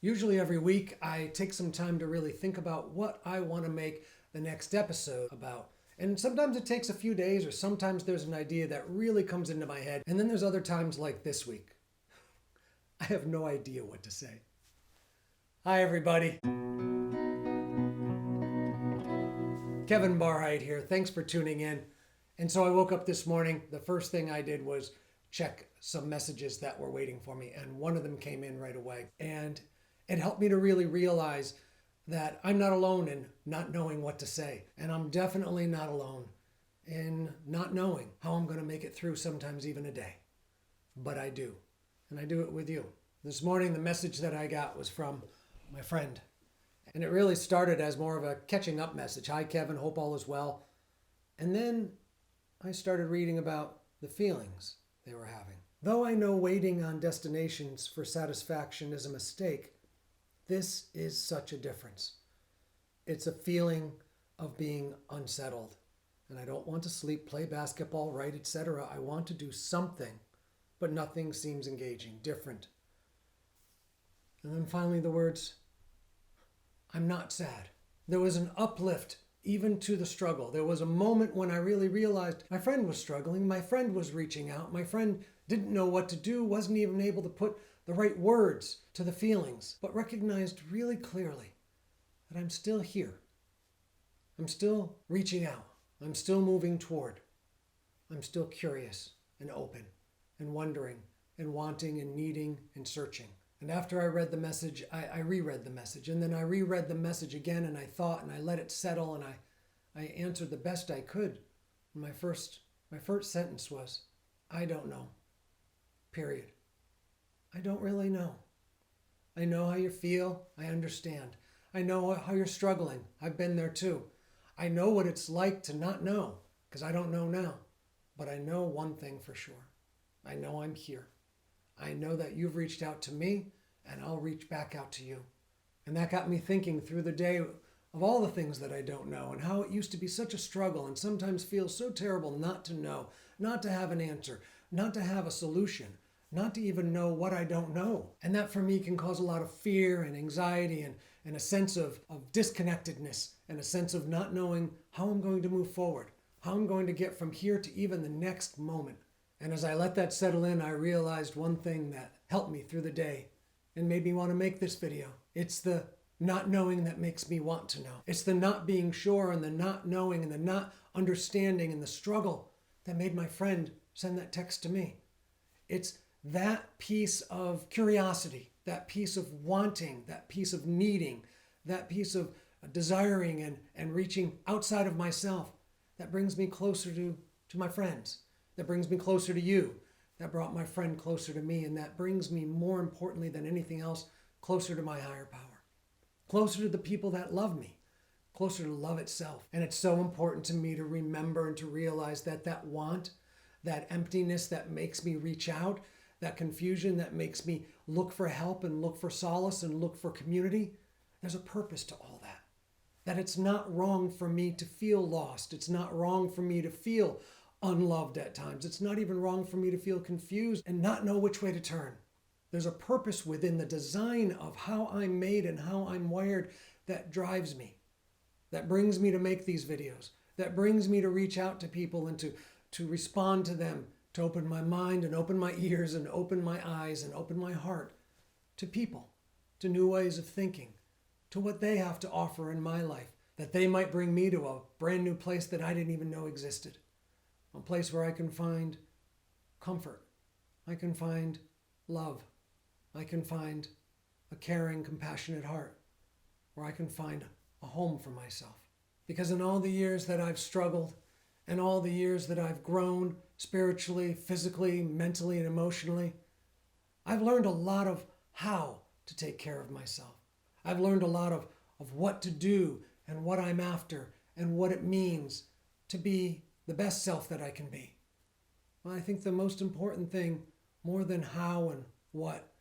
Usually every week, I take some time to really think about what I want to make the next episode about. And sometimes it takes a few days, or sometimes there's an idea that really comes into my head. And then there's other times like this week. I have no idea what to say. Hi, everybody. Kevin Barhyte here. Thanks for tuning in. And so I woke up this morning. The first thing I did was check some messages that were waiting for me. And one of them came in right away. And it helped me to really realize that I'm not alone in not knowing what to say. And I'm definitely not alone in not knowing how I'm going to make it through sometimes even a day. But I do. And I do it with you. This morning, the message that I got was from my friend. And it really started as more of a catching up message. Hi, Kevin. Hope all is well. And then I started reading about the feelings they were having. Though I know waiting on destinations for satisfaction is a mistake, this is such a difference. It's a feeling of being unsettled. And I don't want to sleep, play basketball, write, etc. I want to do something, but nothing seems engaging, different. And then finally the words, I'm not sad. There was an uplift even to the struggle. There was a moment when I really realized my friend was struggling. My friend was reaching out. My friend didn't know what to do, wasn't even able to put the right words to the feelings, but recognized really clearly that I'm still here. I'm still reaching out. I'm still moving toward. I'm still curious and open and wondering and wanting and needing and searching. And after I read the message, I reread the message. And then I reread the message again, and I thought, and I let it settle, and I answered the best I could. And my first sentence was, I don't know. Period. I don't really know. I know how you feel. I understand. I know how you're struggling. I've been there too. I know what it's like to not know, because I don't know now. But I know one thing for sure. I know I'm here. I know that you've reached out to me, and I'll reach back out to you. And that got me thinking through the day of all the things that I don't know, and how it used to be such a struggle and sometimes feels so terrible not to know, not to have an answer, not to have a solution, not to even know what I don't know. And that for me can cause a lot of fear and anxiety and a sense of disconnectedness and a sense of not knowing how I'm going to move forward, how I'm going to get from here to even the next moment. And as I let that settle in, I realized one thing that helped me through the day and made me want to make this video. It's the not knowing that makes me want to know. It's the not being sure and the not knowing and the not understanding and the struggle that made my friend send that text to me. It's that piece of curiosity, that piece of wanting, that piece of needing, that piece of desiring and reaching outside of myself that brings me closer to my friends, that brings me closer to you, that brought my friend closer to me, and that brings me, more importantly than anything else, closer to my higher power, closer to the people that love me, closer to love itself. And it's so important to me to remember and to realize that that want, that emptiness that makes me reach out, that confusion that makes me look for help and look for solace and look for community, there's a purpose to all that. That it's not wrong for me to feel lost. It's not wrong for me to feel unloved at times. It's not even wrong for me to feel confused and not know which way to turn. There's a purpose within the design of how I'm made and how I'm wired that drives me, that brings me to make these videos, that brings me to reach out to people and to respond to them, to open my mind and open my ears and open my eyes and open my heart to people, to new ways of thinking, to what they have to offer in my life, that they might bring me to a brand new place that I didn't even know existed. A place where I can find comfort, I can find love, I can find a caring, compassionate heart, where I can find a home for myself. Because in all the years that I've struggled, and all the years that I've grown spiritually, physically, mentally, and emotionally, I've learned a lot of how to take care of myself. I've learned a lot of what to do and what I'm after and what it means to be the best self that I can be. Well, I think the most important thing, more than how and what,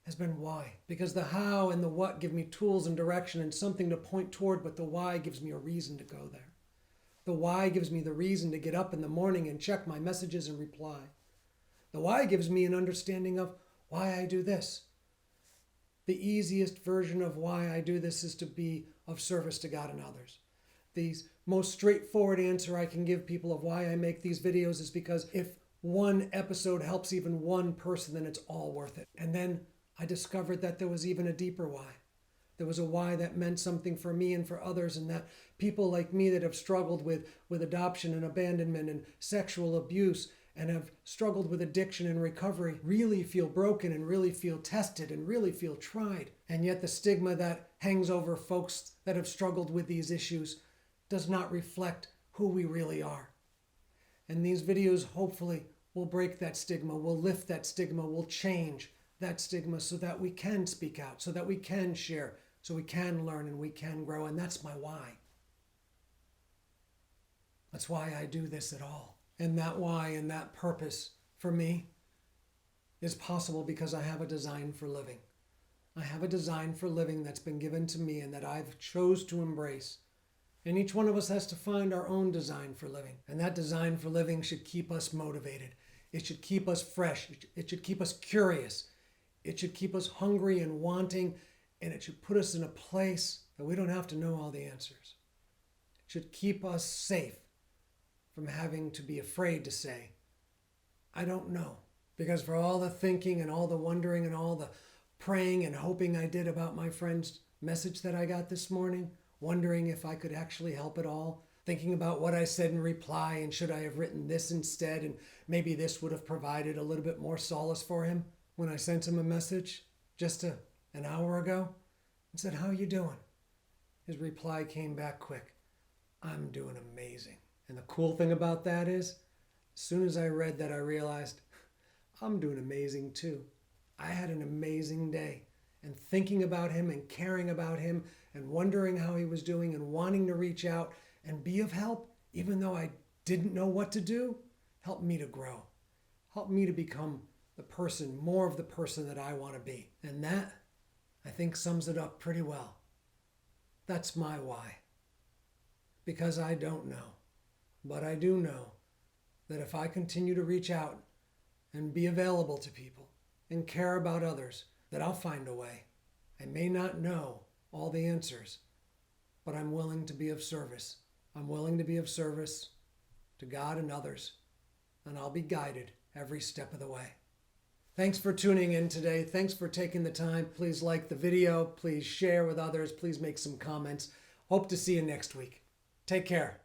has been why. Because the how and the what give me tools and direction and something to point toward, but the why gives me a reason to go there. The why gives me the reason to get up in the morning and check my messages and reply. The why gives me an understanding of why I do this. The easiest version of why I do this is to be of service to God and others. The most straightforward answer I can give people of why I make these videos is because if one episode helps even one person, then it's all worth it. And then I discovered that there was even a deeper why. There was a why that meant something for me and for others, and that people like me that have struggled with adoption and abandonment and sexual abuse and have struggled with addiction and recovery really feel broken and really feel tested and really feel tried. And yet the stigma that hangs over folks that have struggled with these issues does not reflect who we really are. And these videos hopefully will break that stigma, will lift that stigma, will change that stigma so that we can speak out, so that we can share, so we can learn and we can grow. And that's my why. That's why I do this at all. And that why and that purpose for me is possible because I have a design for living. I have a design for living that's been given to me and that I've chose to embrace. And each one of us has to find our own design for living. And that design for living should keep us motivated. It should keep us fresh. It should keep us curious. It should keep us hungry and wanting. And it should put us in a place that we don't have to know all the answers. It should keep us safe from having to be afraid to say, I don't know. Because for all the thinking and all the wondering and all the praying and hoping I did about my friend's message that I got this morning, wondering if I could actually help at all, thinking about what I said in reply and should I have written this instead, and maybe this would have provided a little bit more solace for him when I sent him a message just an hour ago and said, how are you doing? His reply came back quick, I'm doing amazing. And the cool thing about that is, as soon as I read that, I realized I'm doing amazing too. I had an amazing day. And thinking about him and caring about him and wondering how he was doing and wanting to reach out and be of help, even though I didn't know what to do, helped me to grow. Helped me to become the person, more of the person that I want to be. And that, I think, sums it up pretty well. That's my why. Because I don't know. But I do know that if I continue to reach out and be available to people and care about others, that I'll find a way. I may not know all the answers, but I'm willing to be of service. I'm willing to be of service to God and others, and I'll be guided every step of the way. Thanks for tuning in today. Thanks for taking the time. Please like the video. Please share with others. Please make some comments. Hope to see you next week. Take care.